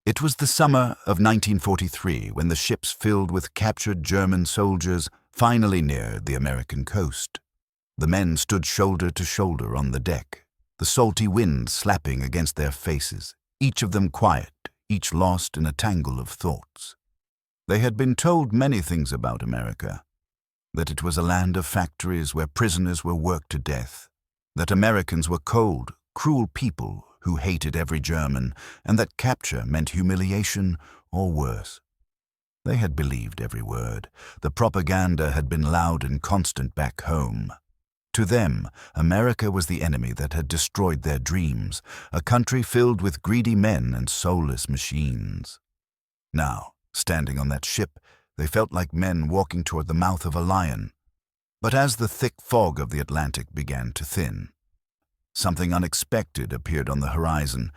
It was the summer of 1943 when the ships filled with captured German soldiers finally neared the American coast. The men stood shoulder to shoulder on the deck, the salty wind slapping against their faces, each of them quiet, each lost in a tangle of thoughts. They had been told many things about America, that it was a land of factories where prisoners were worked to death, that Americans were cold, cruel people who hated every German, and that capture meant humiliation or worse. They had believed every word. The propaganda had been loud and constant back home. To them, America was the enemy that had destroyed their dreams, a country filled with greedy men and soulless machines. Now, standing on that ship, they felt like men walking toward the mouth of a lion. But as the thick fog of the Atlantic began to thin, something unexpected appeared on the horizon.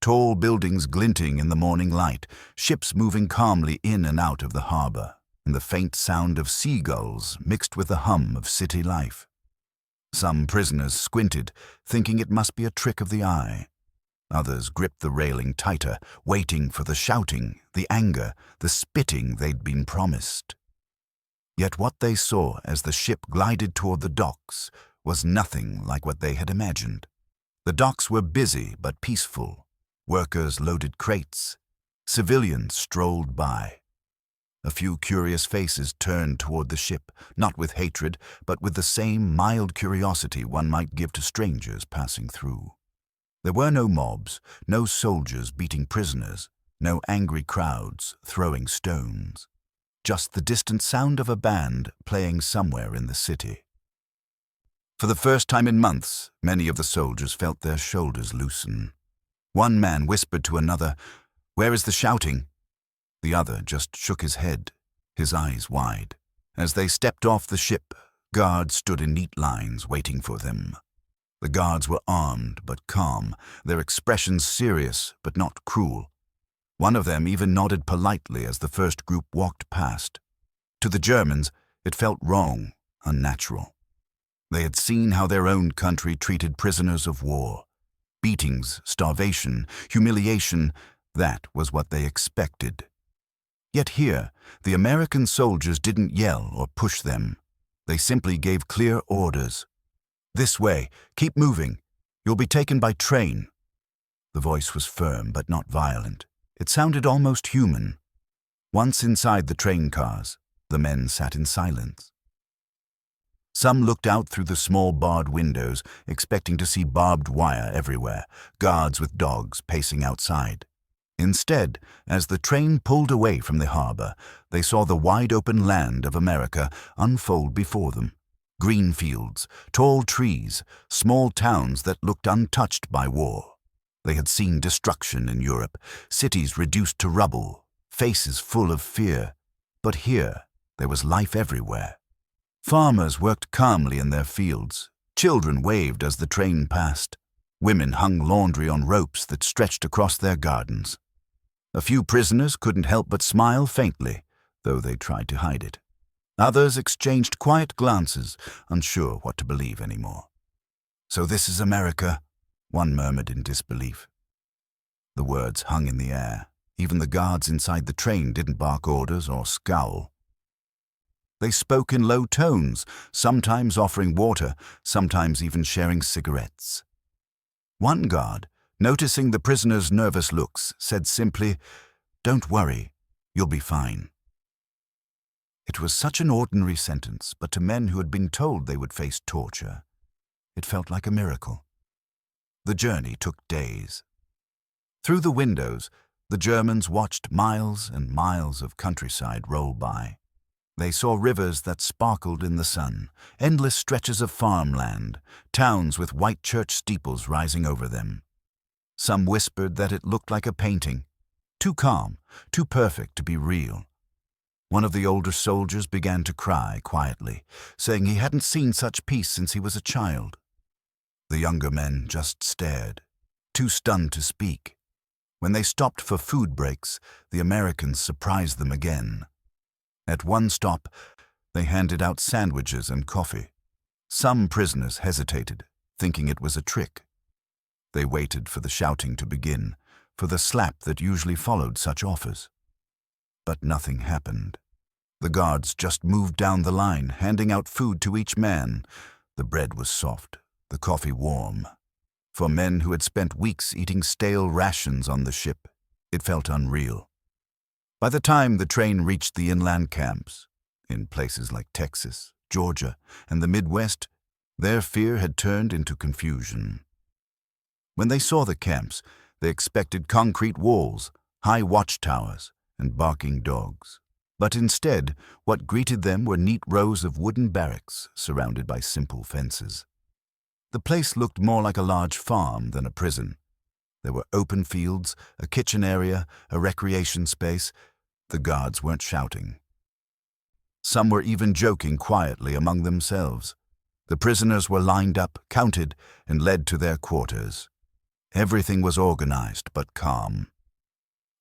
Tall buildings glinting in the morning light, ships moving calmly in and out of the harbor, and the faint sound of seagulls mixed with the hum of city life. Some prisoners squinted, thinking it must be a trick of the eye. Others gripped the railing tighter, waiting for the shouting, the anger, the spitting they'd been promised. Yet what they saw as the ship glided toward the docks was nothing like what they had imagined. The docks were busy but peaceful. Workers loaded crates. Civilians strolled by. A few curious faces turned toward the ship, not with hatred, but with the same mild curiosity one might give to strangers passing through. There were no mobs, no soldiers beating prisoners, no angry crowds throwing stones. Just the distant sound of a band playing somewhere in the city. For the first time in months, many of the soldiers felt their shoulders loosen. One man whispered to another, "Where is the shouting?" The other just shook his head, his eyes wide. As they stepped off the ship, guards stood in neat lines waiting for them. The guards were armed but calm, their expressions serious but not cruel. One of them even nodded politely as the first group walked past. To the Germans, it felt wrong, unnatural. They had seen how their own country treated prisoners of war. Beatings, starvation, humiliation, that was what they expected. Yet here, the American soldiers didn't yell or push them. They simply gave clear orders. "This way, keep moving. You'll be taken by train." The voice was firm but not violent. It sounded almost human. Once inside the train cars, the men sat in silence. Some looked out through the small barred windows, expecting to see barbed wire everywhere, guards with dogs pacing outside. Instead, as the train pulled away from the harbor, they saw the wide-open land of America unfold before them. Green fields, tall trees, small towns that looked untouched by war. They had seen destruction in Europe, cities reduced to rubble, faces full of fear. But here, there was life everywhere. Farmers worked calmly in their fields. Children waved as the train passed. Women hung laundry on ropes that stretched across their gardens. A few prisoners couldn't help but smile faintly, though they tried to hide it. Others exchanged quiet glances, unsure what to believe anymore. "So this is America," one murmured in disbelief. The words hung in the air. Even the guards inside the train didn't bark orders or scowl. They spoke in low tones, sometimes offering water, sometimes even sharing cigarettes. One guard, noticing the prisoners' nervous looks, said simply, "Don't worry, you'll be fine." It was such an ordinary sentence, but to men who had been told they would face torture, it felt like a miracle. The journey took days. Through the windows, the Germans watched miles and miles of countryside roll by. They saw rivers that sparkled in the sun, endless stretches of farmland, towns with white church steeples rising over them. Some whispered that it looked like a painting, too calm, too perfect to be real. One of the older soldiers began to cry quietly, saying he hadn't seen such peace since he was a child. The younger men just stared, too stunned to speak. When they stopped for food breaks, the Americans surprised them again. At one stop, they handed out sandwiches and coffee. Some prisoners hesitated, thinking it was a trick. They waited for the shouting to begin, for the slap that usually followed such offers. But nothing happened. The guards just moved down the line, handing out food to each man. The bread was soft, the coffee warm. For men who had spent weeks eating stale rations on the ship, it felt unreal. By the time the train reached the inland camps, in places like Texas, Georgia, and the Midwest, their fear had turned into confusion. When they saw the camps, they expected concrete walls, high watchtowers, and barking dogs. But instead, what greeted them were neat rows of wooden barracks surrounded by simple fences. The place looked more like a large farm than a prison. There were open fields, a kitchen area, a recreation space. The guards weren't shouting. Some were even joking quietly among themselves. The prisoners were lined up, counted, and led to their quarters. Everything was organized but calm.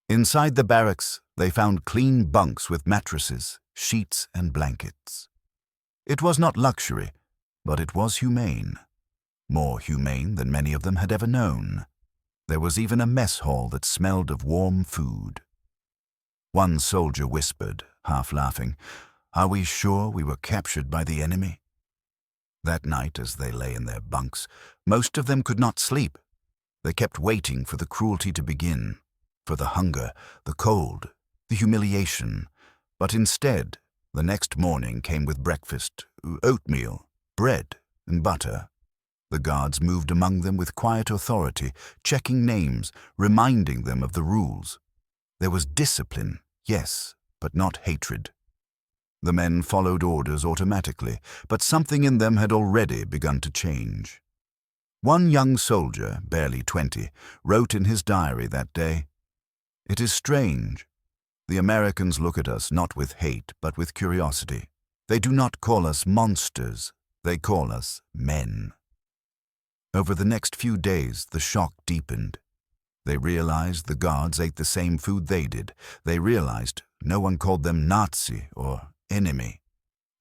Inside the barracks, they found clean bunks with mattresses, sheets, and blankets. It was not luxury, but it was humane. More humane than many of them had ever known. There was even a mess hall that smelled of warm food. One soldier whispered, half laughing, "Are we sure we were captured by the enemy?" That night, as they lay in their bunks, most of them could not sleep. They kept waiting for the cruelty to begin, for the hunger, the cold, the humiliation. But instead, the next morning came with breakfast, oatmeal, bread, and butter. The guards moved among them with quiet authority, checking names, reminding them of the rules. There was discipline, yes, but not hatred. The men followed orders automatically, but something in them had already begun to change. One young soldier, barely 20, wrote in his diary that day, "It is strange. The Americans look at us not with hate, but with curiosity. They do not call us monsters, they call us men." Over the next few days, the shock deepened. They realized the guards ate the same food they did. They realized no one called them Nazi or enemy.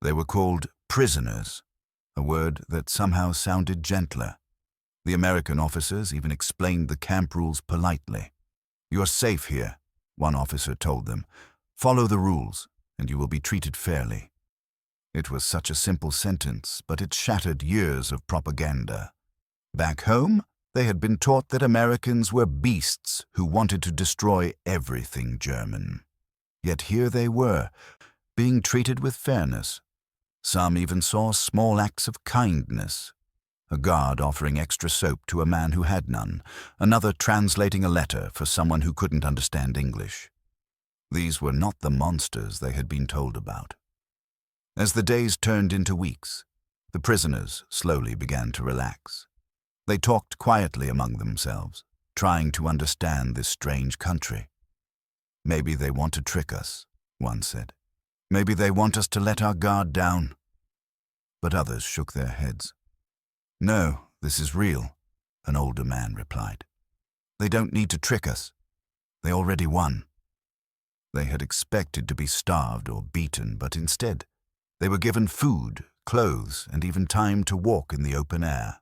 They were called prisoners, a word that somehow sounded gentler. The American officers even explained the camp rules politely. "You're safe here," one officer told them. "Follow the rules, and you will be treated fairly." It was such a simple sentence, but it shattered years of propaganda. Back home, they had been taught that Americans were beasts who wanted to destroy everything German. Yet here they were, being treated with fairness. Some even saw small acts of kindness. A guard offering extra soap to a man who had none, another translating a letter for someone who couldn't understand English. These were not the monsters they had been told about. As the days turned into weeks, the prisoners slowly began to relax. They talked quietly among themselves, trying to understand this strange country. "Maybe they want to trick us," one said. "Maybe they want us to let our guard down." But others shook their heads. "No, this is real," an older man replied. "They don't need to trick us. They already won." They had expected to be starved or beaten, but instead, they were given food, clothes, and even time to walk in the open air.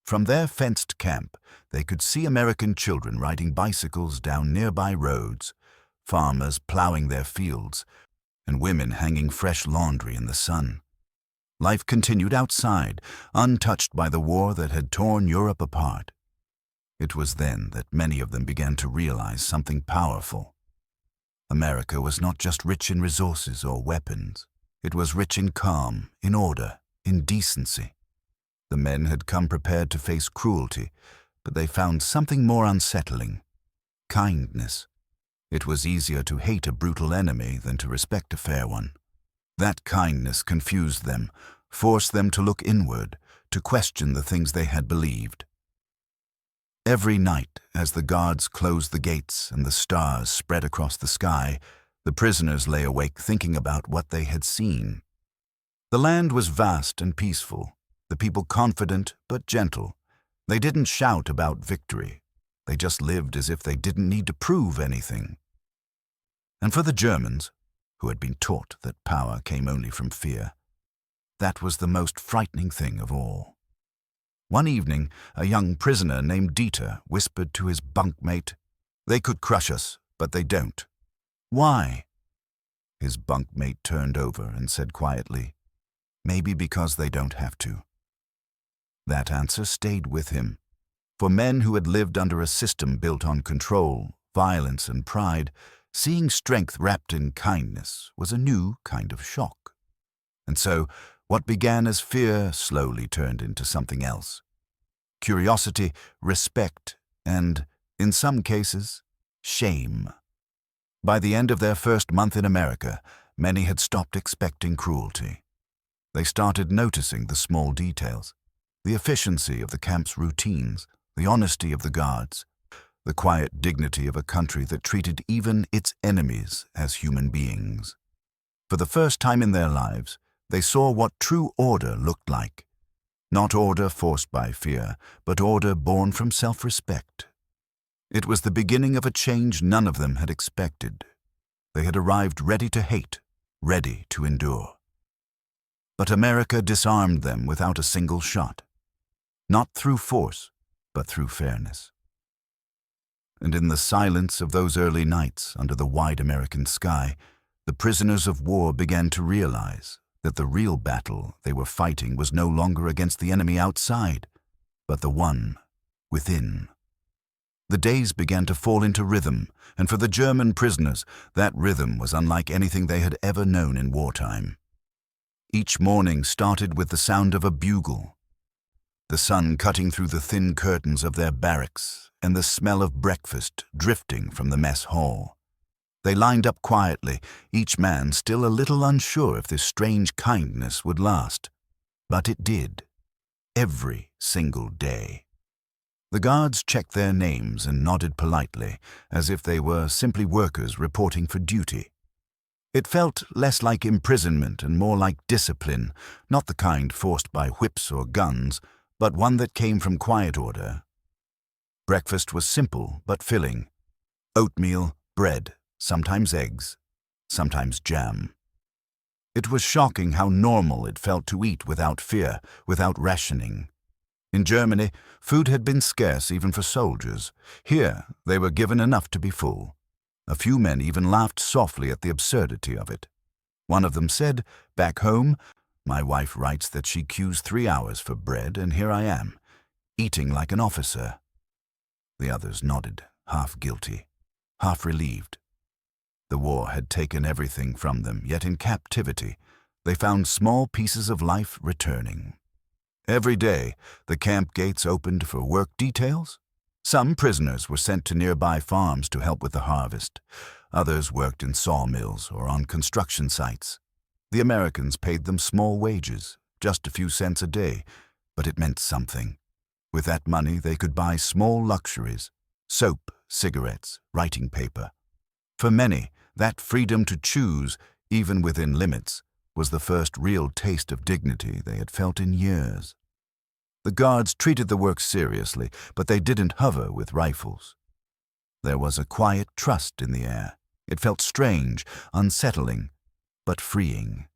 From their fenced camp, they could see American children riding bicycles down nearby roads, farmers plowing their fields, and women hanging fresh laundry in the sun. Life continued outside, untouched by the war that had torn Europe apart. It was then that many of them began to realize something powerful. America was not just rich in resources or weapons. It was rich in calm, in order, in decency. The men had come prepared to face cruelty, but they found something more unsettling: kindness. It was easier to hate a brutal enemy than to respect a fair one. That kindness confused them, forced them to look inward, to question the things they had believed. Every night, as the guards closed the gates and the stars spread across the sky, the prisoners lay awake thinking about what they had seen. The land was vast and peaceful, the people confident but gentle. They didn't shout about victory. They just lived as if they didn't need to prove anything. And for the Germans, who had been taught that power came only from fear, that was the most frightening thing of all. One evening, a young prisoner named Dieter whispered to his bunkmate, They could crush us, but they don't. Why? His bunkmate turned over and said quietly, "Maybe because they don't have to." That answer stayed with him. For men who had lived under a system built on control, violence, and pride, seeing strength wrapped in kindness was a new kind of shock. And so, what began as fear slowly turned into something else. Curiosity, respect, and, in some cases, shame. By the end of their first month in America, many had stopped expecting cruelty. They started noticing the small details, the efficiency of the camp's routines, the honesty of the guards, the quiet dignity of a country that treated even its enemies as human beings. For the first time in their lives, they saw what true order looked like. Not order forced by fear, but order born from self-respect. It was the beginning of a change none of them had expected. They had arrived ready to hate, ready to endure. But America disarmed them without a single shot. Not through force, but through fairness. And in the silence of those early nights under the wide American sky, the prisoners of war began to realize that the real battle they were fighting was no longer against the enemy outside, but the one within. The days began to fall into rhythm, and for the German prisoners, that rhythm was unlike anything they had ever known in wartime. Each morning started with the sound of a bugle, the sun cutting through the thin curtains of their barracks, and the smell of breakfast drifting from the mess hall. They lined up quietly, each man still a little unsure if this strange kindness would last. But it did. Every single day. The guards checked their names and nodded politely, as if they were simply workers reporting for duty. It felt less like imprisonment and more like discipline, not the kind forced by whips or guns, but one that came from quiet order. Breakfast was simple but filling. Oatmeal, bread, sometimes eggs, sometimes jam. It was shocking how normal it felt to eat without fear, without rationing. In Germany, food had been scarce even for soldiers. Here, they were given enough to be full. A few men even laughed softly at the absurdity of it. One of them said, "Back home, my wife writes that she queues 3 hours for bread, and here I am, eating like an officer." The others nodded, half guilty, half relieved. The war had taken everything from them, yet in captivity, they found small pieces of life returning. Every day, the camp gates opened for work details. Some prisoners were sent to nearby farms to help with the harvest. Others worked in sawmills or on construction sites. The Americans paid them small wages, just a few cents a day, but it meant something. With that money, they could buy small luxuries: soap, cigarettes, writing paper. For many, that freedom to choose, even within limits, was the first real taste of dignity they had felt in years. The guards treated the work seriously, but they didn't hover with rifles. There was a quiet trust in the air. It felt strange, unsettling, but freeing.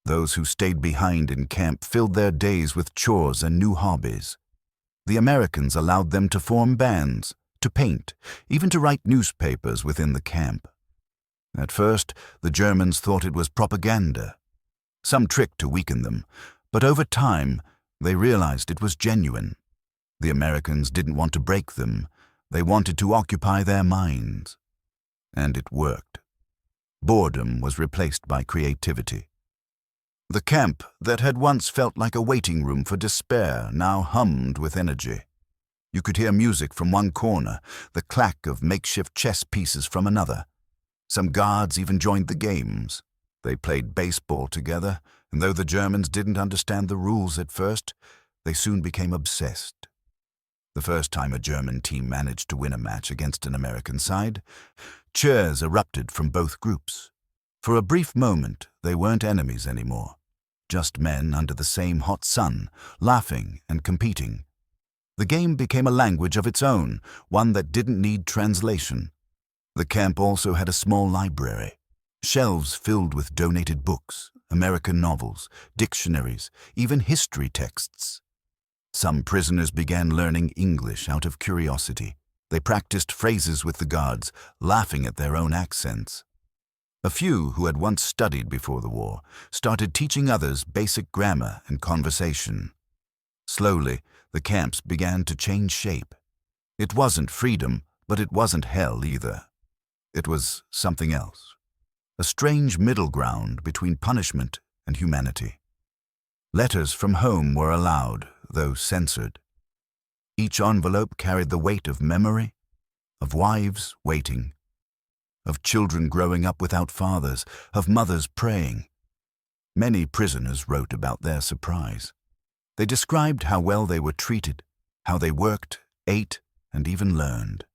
Those who stayed behind in camp filled their days with chores and new hobbies. The Americans allowed them to form bands, to paint, even to write newspapers within the camp. At first, the Germans thought it was propaganda, some trick to weaken them, but over time, they realized it was genuine. The Americans didn't want to break them. They wanted to occupy their minds. And it worked. Boredom was replaced by creativity. The camp that had once felt like a waiting room for despair now hummed with energy. You could hear music from one corner, the clack of makeshift chess pieces from another. Some guards even joined the games. They played baseball together, and though the Germans didn't understand the rules at first, they soon became obsessed. The first time a German team managed to win a match against an American side, cheers erupted from both groups. For a brief moment, they weren't enemies anymore, just men under the same hot sun, laughing and competing. The game became a language of its own, one that didn't need translation. The camp also had a small library, shelves filled with donated books, American novels, dictionaries, even history texts. Some prisoners began learning English out of curiosity. They practiced phrases with the guards, laughing at their own accents. A few who had once studied before the war started teaching others basic grammar and conversation. Slowly, the camps began to change shape. It wasn't freedom, but it wasn't hell either. It was something else. A strange middle ground between punishment and humanity. Letters from home were allowed, though censored. Each envelope carried the weight of memory, of wives waiting, of children growing up without fathers, of mothers praying. Many prisoners wrote about their surprise. They described how well they were treated, how they worked, ate, and even learned.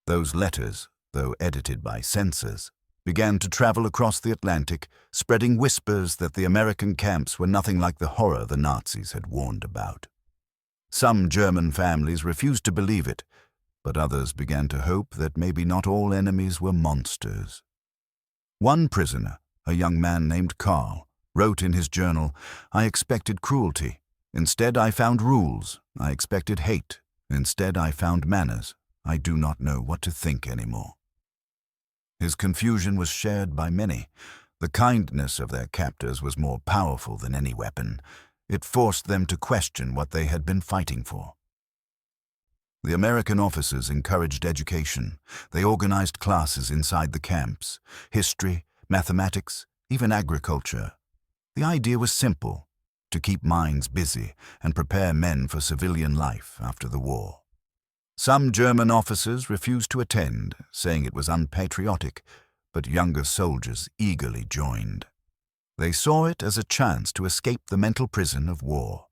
Those letters, though edited by censors, began to travel across the Atlantic, spreading whispers that the American camps were nothing like the horror the Nazis had warned about. Some German families refused to believe it, but others began to hope that maybe not all enemies were monsters. One prisoner, a young man named Karl, wrote in his journal, "I expected cruelty. Instead, I found rules. I expected hate. Instead, I found manners. I do not know what to think anymore." His confusion was shared by many. The kindness of their captors was more powerful than any weapon. It forced them to question what they had been fighting for. The American officers encouraged education. They organized classes inside the camps: history, mathematics, even agriculture. The idea was simple: to keep minds busy and prepare men for civilian life after the war. Some German officers refused to attend, saying it was unpatriotic, but younger soldiers eagerly joined. They saw it as a chance to escape the mental prison of war.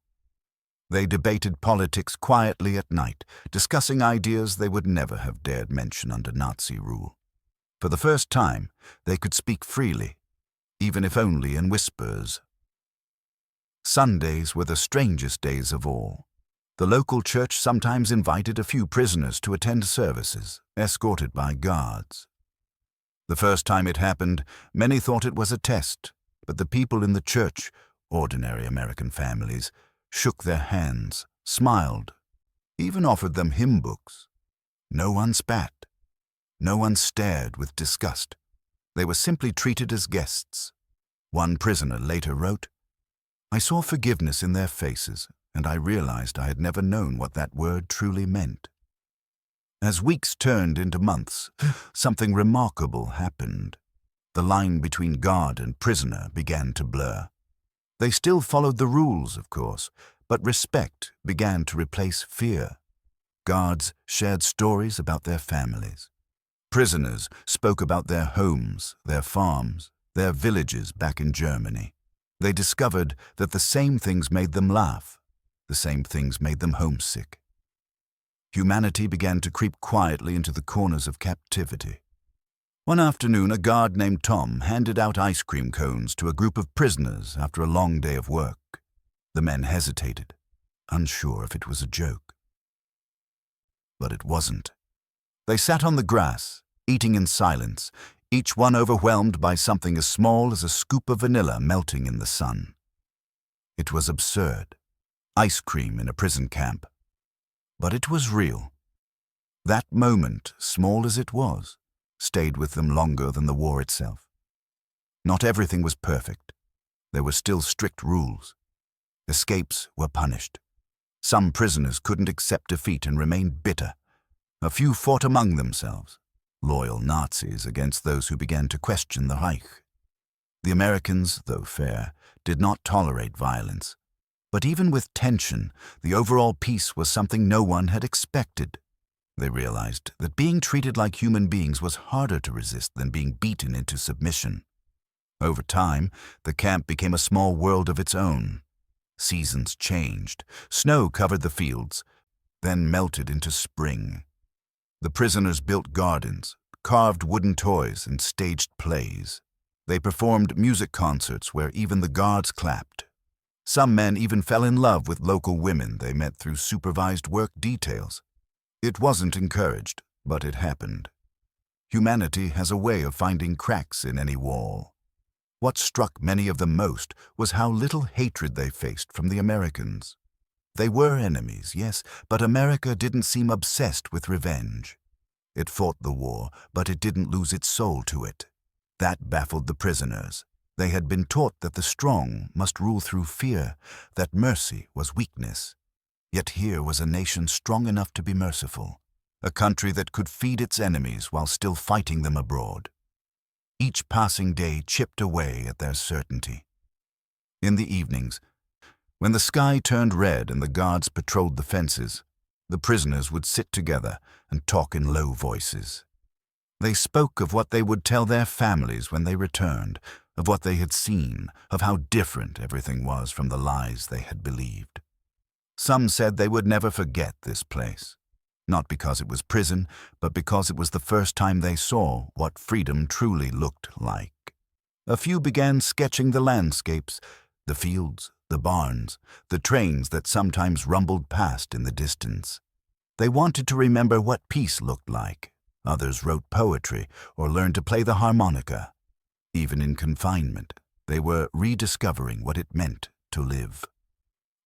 They debated politics quietly at night, discussing ideas they would never have dared mention under Nazi rule. For the first time, they could speak freely, even if only in whispers. Sundays were the strangest days of all. The local church sometimes invited a few prisoners to attend services, escorted by guards. The first time it happened, many thought it was a test, but the people in the church, ordinary American families, shook their hands, smiled, even offered them hymn books. No one spat. No one stared with disgust. They were simply treated as guests. One prisoner later wrote, "I saw forgiveness in their faces, and I realized I had never known what that word truly meant." As weeks turned into months, something remarkable happened. The line between guard and prisoner began to blur. They still followed the rules, of course, but respect began to replace fear. Guards shared stories about their families. Prisoners spoke about their homes, their farms, their villages back in Germany. They discovered that the same things made them laugh, the same things made them homesick. Humanity began to creep quietly into the corners of captivity. One afternoon, a guard named Tom handed out ice cream cones to a group of prisoners after a long day of work. The men hesitated, unsure if it was a joke. But it wasn't. They sat on the grass, eating in silence, each one overwhelmed by something as small as a scoop of vanilla melting in the sun. It was absurd. Ice cream in a prison camp. But it was real. That moment, small as it was, stayed with them longer than the war itself. Not everything was perfect. There were still strict rules. Escapes were punished. Some prisoners couldn't accept defeat and remained bitter. A few fought among themselves, loyal Nazis against those who began to question the Reich. The Americans, though fair, did not tolerate violence. But even with tension, the overall peace was something no one had expected. They realized that being treated like human beings was harder to resist than being beaten into submission. Over time, the camp became a small world of its own. Seasons changed. Snow covered the fields, then melted into spring. The prisoners built gardens, carved wooden toys, and staged plays. They performed music concerts where even the guards clapped. Some men even fell in love with local women they met through supervised work details. It wasn't encouraged, but it happened. Humanity has a way of finding cracks in any wall. What struck many of them most was how little hatred they faced from the Americans. They were enemies, yes, but America didn't seem obsessed with revenge. It fought the war, but it didn't lose its soul to it. That baffled the prisoners. They had been taught that the strong must rule through fear, that mercy was weakness. Yet here was a nation strong enough to be merciful, a country that could feed its enemies while still fighting them abroad. Each passing day chipped away at their certainty. In the evenings, when the sky turned red and the guards patrolled the fences, the prisoners would sit together and talk in low voices. They spoke of what they would tell their families when they returned, of what they had seen, of how different everything was from the lies they had believed. Some said they would never forget this place, not because it was prison, but because it was the first time they saw what freedom truly looked like. A few began sketching the landscapes, the fields, the barns, the trains that sometimes rumbled past in the distance. They wanted to remember what peace looked like. Others wrote poetry or learned to play the harmonica. Even in confinement, they were rediscovering what it meant to live.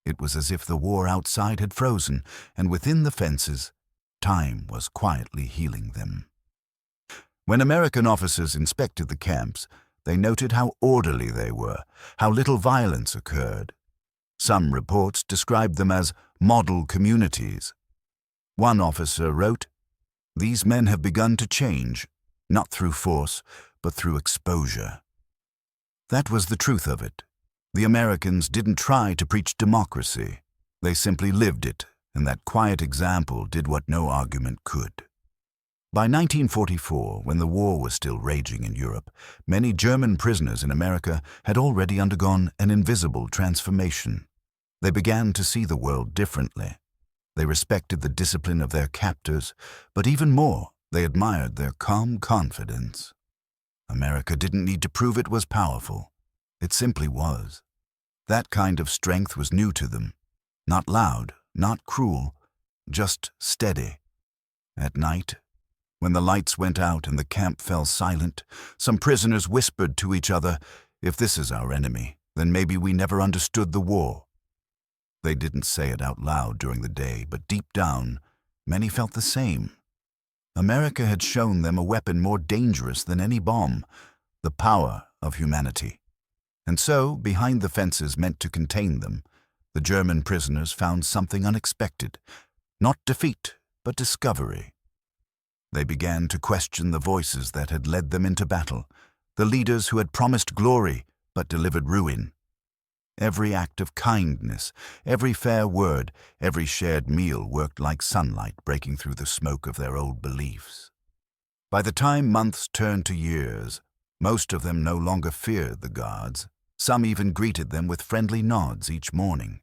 It was as if the war outside had frozen, and within the fences, time was quietly healing them. When American officers inspected the camps, they noted how orderly they were, how little violence occurred. Some reports described them as model communities. One officer wrote, "These men have begun to change, not through force, but through exposure." That was the truth of it. The Americans didn't try to preach democracy. They simply lived it, and that quiet example did what no argument could. By 1944, when the war was still raging in Europe, many German prisoners in America had already undergone an invisible transformation. They began to see the world differently. They respected the discipline of their captors, but even more, they admired their calm confidence. America didn't need to prove it was powerful. It simply was. That kind of strength was new to them. Not loud, not cruel, just steady. At night, when the lights went out and the camp fell silent, some prisoners whispered to each other, "If this is our enemy, then maybe we never understood the war." They didn't say it out loud during the day, but deep down, many felt the same. America had shown them a weapon more dangerous than any bomb, the power of humanity. And so, behind the fences meant to contain them, the German prisoners found something unexpected, not defeat, but discovery. They began to question the voices that had led them into battle, the leaders who had promised glory but delivered ruin. Every act of kindness, every fair word, every shared meal worked like sunlight breaking through the smoke of their old beliefs. By the time months turned to years, most of them no longer feared the guards. Some even greeted them with friendly nods each morning.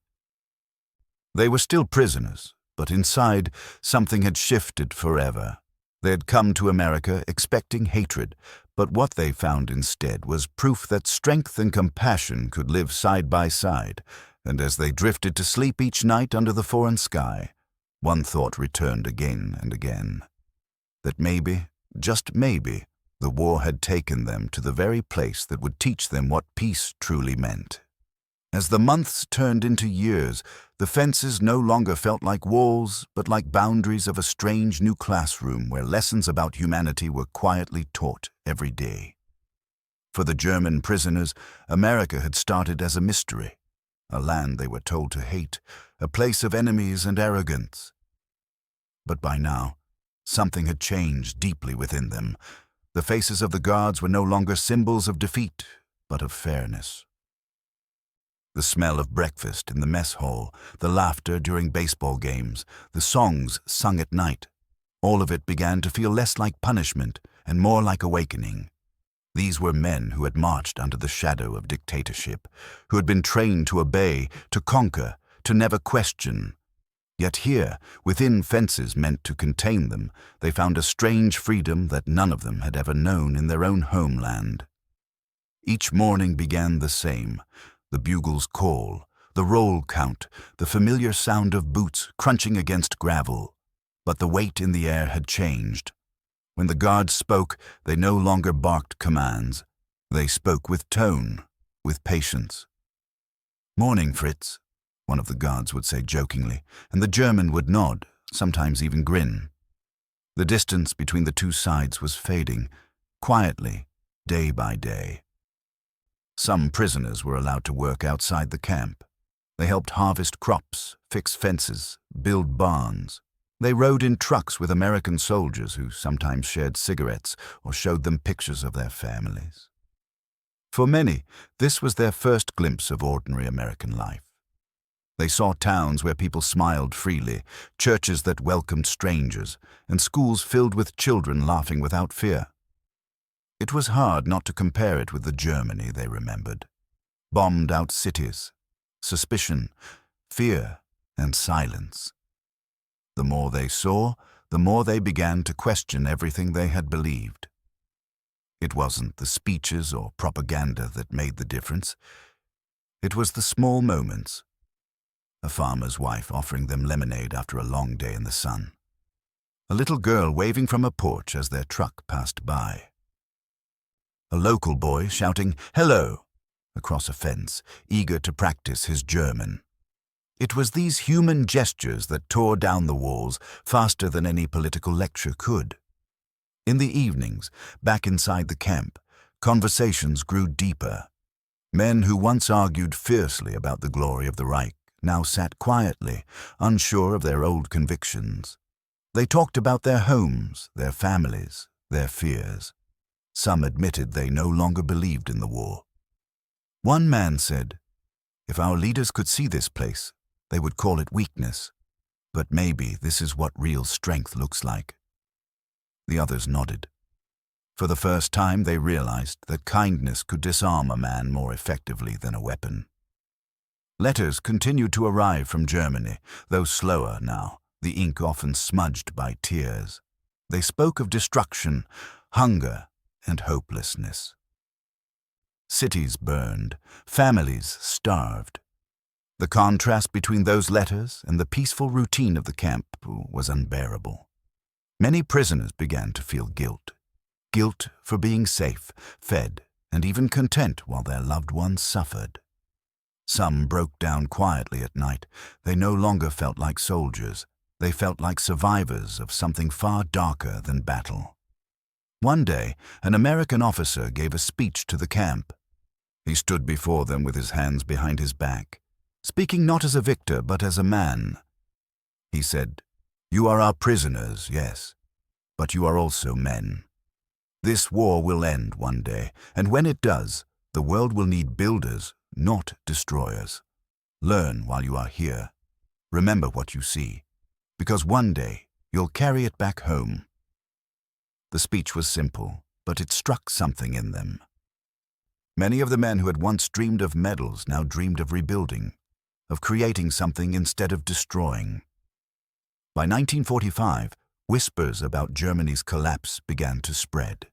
They were still prisoners, but inside, something had shifted forever. They had come to America expecting hatred, but what they found instead was proof that strength and compassion could live side by side, and as they drifted to sleep each night under the foreign sky, one thought returned again and again. That maybe, just maybe, the war had taken them to the very place that would teach them what peace truly meant. As the months turned into years, the fences no longer felt like walls, but like boundaries of a strange new classroom where lessons about humanity were quietly taught every day. For the German prisoners, America had started as a mystery, a land they were told to hate, a place of enemies and arrogance. But by now, something had changed deeply within them. The faces of the guards were no longer symbols of defeat, but of fairness. The smell of breakfast in the mess hall, the laughter during baseball games, the songs sung at night, all of it began to feel less like punishment and more like awakening. These were men who had marched under the shadow of dictatorship, who had been trained to obey, to conquer, to never question. Yet here, within fences meant to contain them, they found a strange freedom that none of them had ever known in their own homeland. Each morning began the same. The bugle's call, the roll count, the familiar sound of boots crunching against gravel. But the weight in the air had changed. When the guards spoke, they no longer barked commands. They spoke with tone, with patience. "Morning, Fritz. one of the guards would say jokingly, and the German would nod, sometimes even grin. The distance between the two sides was fading, quietly, day by day. Some prisoners were allowed to work outside the camp. They helped harvest crops, fix fences, build barns. They rode in trucks with American soldiers who sometimes shared cigarettes or showed them pictures of their families. For many, this was their first glimpse of ordinary American life. They saw towns where people smiled freely, churches that welcomed strangers, and schools filled with children laughing without fear. It was hard not to compare it with the Germany they remembered. Bombed-out cities, suspicion, fear, and silence. The more they saw, the more they began to question everything they had believed. It wasn't the speeches or propaganda that made the difference. It was the small moments. A farmer's wife offering them lemonade after a long day in the sun. A little girl waving from a porch as their truck passed by. A local boy shouting, "Hello!" across a fence, eager to practice his German. It was these human gestures that tore down the walls faster than any political lecture could. In the evenings, back inside the camp, conversations grew deeper. Men who once argued fiercely about the glory of the Reich now sat quietly, unsure of their old convictions. They talked about their homes, their families, their fears. Some admitted they no longer believed in the war. One man said, "If our leaders could see this place, they would call it weakness. But maybe this is what real strength looks like." The others nodded. For the first time, they realized that kindness could disarm a man more effectively than a weapon. Letters continued to arrive from Germany, though slower now, the ink often smudged by tears. They spoke of destruction, hunger, and hopelessness. Cities burned, families starved. The contrast between those letters and the peaceful routine of the camp was unbearable. Many prisoners began to feel guilt. Guilt for being safe, fed, and even content while their loved ones suffered. Some broke down quietly at night. They no longer felt like soldiers. They felt like survivors of something far darker than battle. One day, an American officer gave a speech to the camp. He stood before them with his hands behind his back, speaking not as a victor but as a man. He said, "You are our prisoners, yes, but you are also men. This war will end one day, and when it does, the world will need builders, not destroyers. Learn while you are here. Remember what you see, because one day you'll carry it back home." The speech was simple, but it struck something in them. Many of the men who had once dreamed of medals now dreamed of rebuilding, of creating something instead of destroying. By 1945, whispers about Germany's collapse began to spread.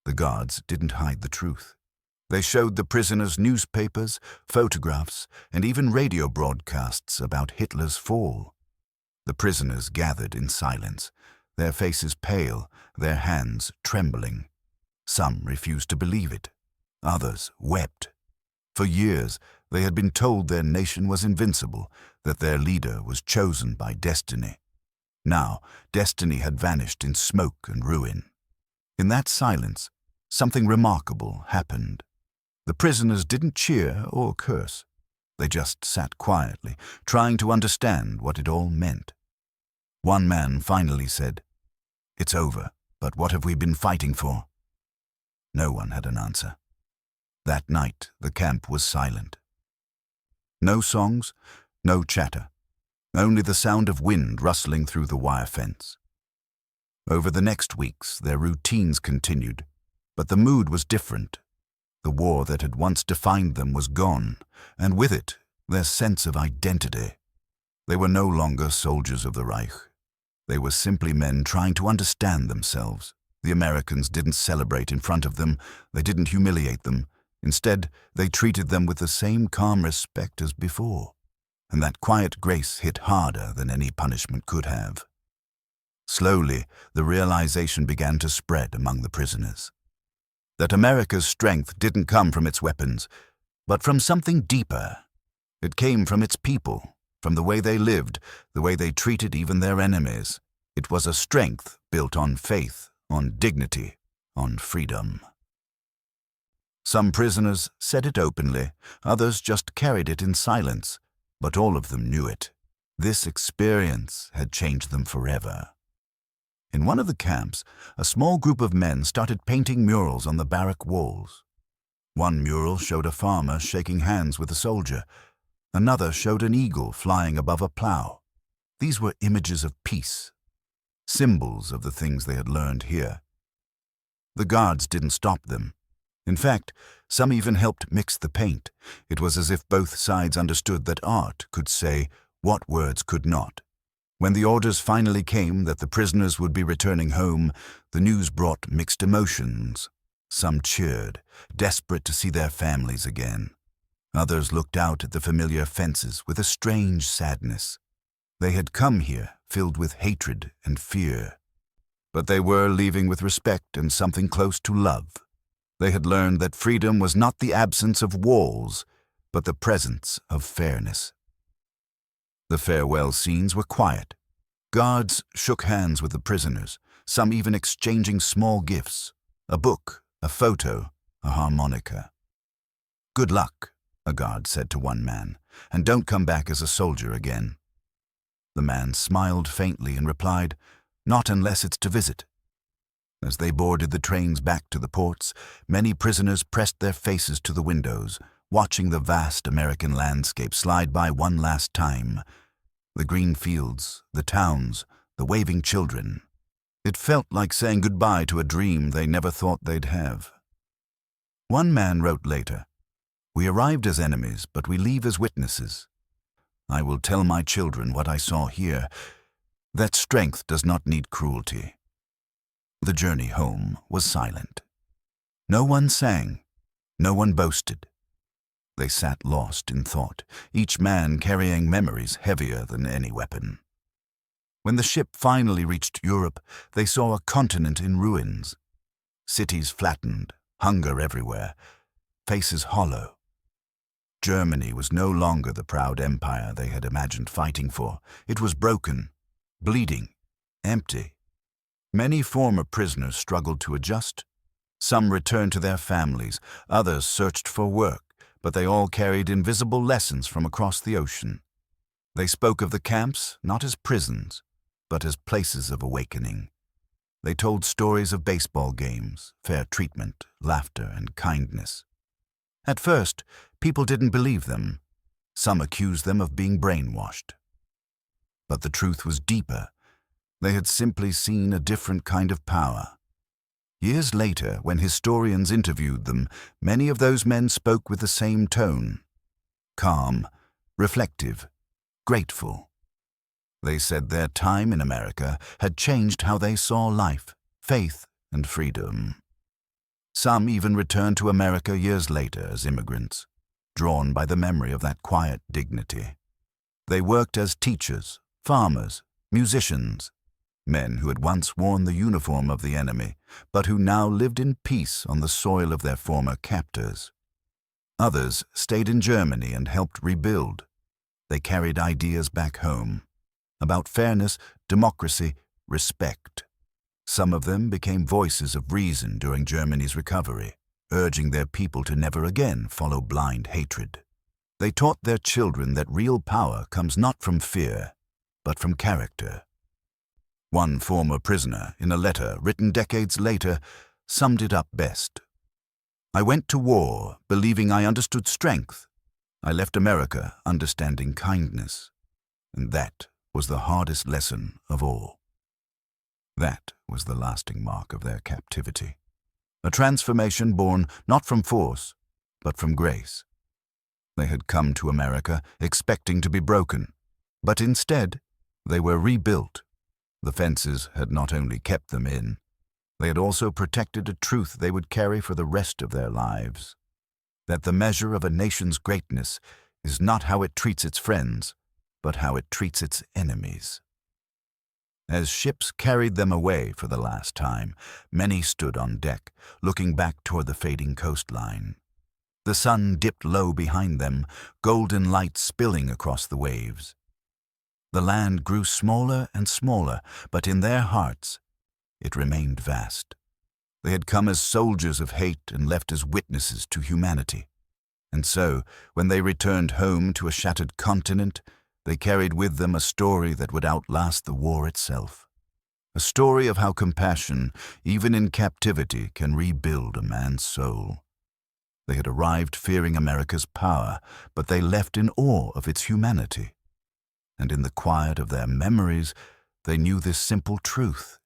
The guards didn't hide the truth. They showed the prisoners newspapers, photographs, and even radio broadcasts about Hitler's fall. The prisoners gathered in silence, their faces pale, their hands trembling. Some refused to believe it. Others wept. For years, they had been told their nation was invincible, that their leader was chosen by destiny. Now, destiny had vanished in smoke and ruin. In that silence, something remarkable happened. The prisoners didn't cheer or curse. They just sat quietly, trying to understand what it all meant. One man finally said, "It's over, but what have we been fighting for?" No one had an answer. That night, the camp was silent. No songs, no chatter, only the sound of wind rustling through the wire fence. Over the next weeks, their routines continued, but the mood was different. The war that had once defined them was gone, and with it, their sense of identity. They were no longer soldiers of the Reich. They were simply men trying to understand themselves. The Americans didn't celebrate in front of them. They didn't humiliate them. Instead, they treated them with the same calm respect as before. And that quiet grace hit harder than any punishment could have. Slowly, the realization began to spread among the prisoners. That America's strength didn't come from its weapons, but from something deeper. It came from its people, from the way they lived, the way they treated even their enemies. It was a strength built on faith, on dignity, on freedom. Some prisoners said it openly, others just carried it in silence, but all of them knew it. This experience had changed them forever. In one of the camps, a small group of men started painting murals on the barrack walls. One mural showed a farmer shaking hands with a soldier. Another showed an eagle flying above a plow. These were images of peace, symbols of the things they had learned here. The guards didn't stop them. In fact, some even helped mix the paint. It was as if both sides understood that art could say what words could not. When the orders finally came that the prisoners would be returning home, the news brought mixed emotions. Some cheered, desperate to see their families again. Others looked out at the familiar fences with a strange sadness. They had come here filled with hatred and fear. But they were leaving with respect and something close to love. They had learned that freedom was not the absence of walls, but the presence of fairness. The farewell scenes were quiet. Guards shook hands with the prisoners, some even exchanging small gifts, a book, a photo, a harmonica. "Good luck," a guard said to one man, "and don't come back as a soldier again." The man smiled faintly and replied, "Not unless it's to visit." As they boarded the trains back to the ports, many prisoners pressed their faces to the windows, watching the vast American landscape slide by one last time. The green fields, the towns, the waving children. It felt like saying goodbye to a dream they never thought they'd have. One man wrote later, "We arrived as enemies, but we leave as witnesses. I will tell my children what I saw here. That strength does not need cruelty." The journey home was silent. No one sang, no one boasted. They sat lost in thought, each man carrying memories heavier than any weapon. When the ship finally reached Europe, they saw a continent in ruins. Cities flattened, hunger everywhere, faces hollow. Germany was no longer the proud empire they had imagined fighting for. It was broken, bleeding, empty. Many former prisoners struggled to adjust. Some returned to their families, others searched for work, but they all carried invisible lessons from across the ocean. They spoke of the camps not as prisons, but as places of awakening. They told stories of baseball games, fair treatment, laughter, and kindness. At first, people didn't believe them. Some accused them of being brainwashed. But the truth was deeper. They had simply seen a different kind of power. Years later, when historians interviewed them, many of those men spoke with the same tone. Calm, reflective, grateful. They said their time in America had changed how they saw life, faith, and freedom. Some even returned to America years later as immigrants, drawn by the memory of that quiet dignity. They worked as teachers, farmers, musicians, men who had once worn the uniform of the enemy, but who now lived in peace on the soil of their former captors. Others stayed in Germany and helped rebuild. They carried ideas back home, about fairness, democracy, respect. Some of them became voices of reason during Germany's recovery, urging their people to never again follow blind hatred. They taught their children that real power comes not from fear, but from character. One former prisoner, in a letter written decades later, summed it up best. "I went to war believing I understood strength. I left America understanding kindness. And that was the hardest lesson of all." That was the lasting mark of their captivity. A transformation born not from force, but from grace. They had come to America expecting to be broken, but instead they were rebuilt. The fences had not only kept them in, they had also protected a truth they would carry for the rest of their lives. That the measure of a nation's greatness is not how it treats its friends, but how it treats its enemies. As ships carried them away for the last time, many stood on deck, looking back toward the fading coastline. The sun dipped low behind them, golden light spilling across the waves. The land grew smaller and smaller, but in their hearts it remained vast. They had come as soldiers of hate and left as witnesses to humanity. And so, when they returned home to a shattered continent, they carried with them a story that would outlast the war itself. A story of how compassion, even in captivity, can rebuild a man's soul. They had arrived fearing America's power, but they left in awe of its humanity. And in the quiet of their memories, they knew this simple truth.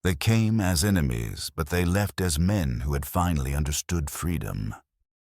They came as enemies, but they left as men who had finally understood freedom.